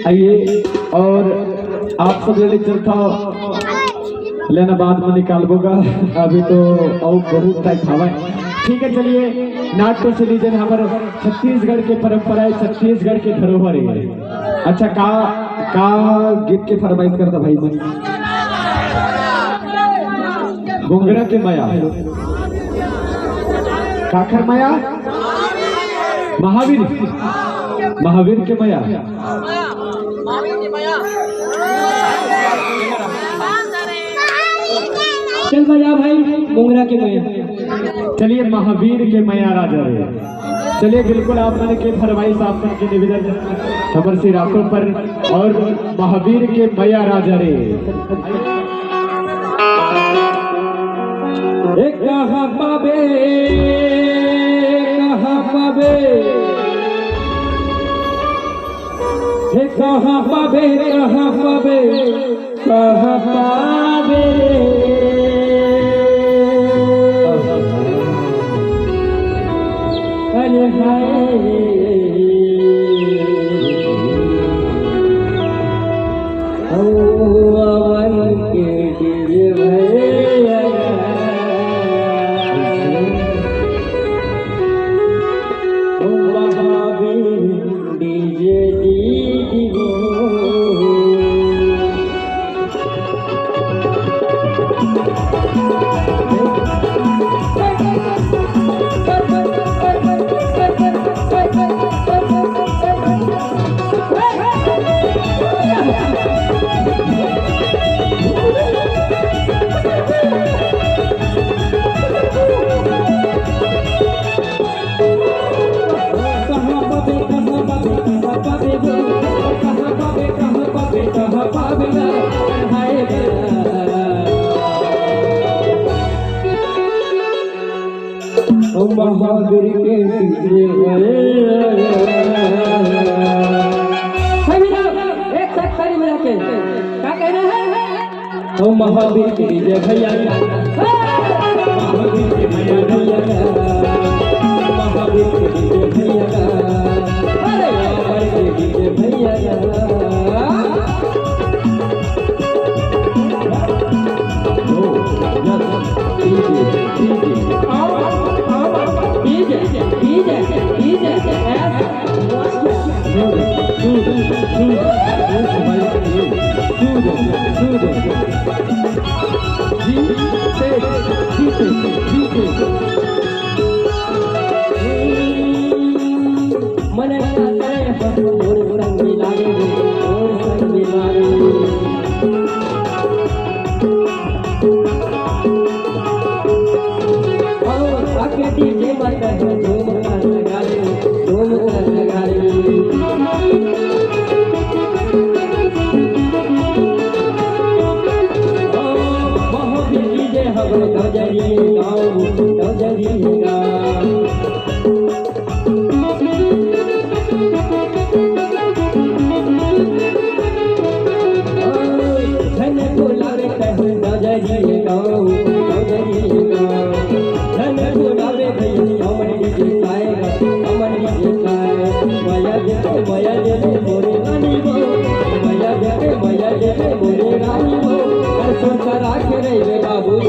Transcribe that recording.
आइए और आप सब ले चलता लेना बाद में निकाल बोगा अभी तो और बहुत टाइम हवा ठीक है। चलिए नाट्य से लीजिए हमारे छत्तीसगढ़ के परंपरा है, छत्तीसगढ़ के धरोहर है। अच्छा का गीत के फरमाइश करता भाई मन घुंगरा के माया काखर माया महावीर महावीर के माया चल बजा भाई घुंगरा के माया। चलिए महावीर के माया राजा रे। चलिए बिल्कुल आप मैंने के फरमाइश आप के निवेदन खबर से रातों पर और महावीर के माया राजा रे। कहाँ पावे कहाँ पावे कहाँ पावे कहाँ पावे कहाँ पावे अरे हाय महावीर के एक साथ खड़ी मिला के क्या कह रहे हैं ओ महावीर के जय भैया महावीर के भैया महावीर के जय भैया अरे महावीर के जय भैया मने बाबू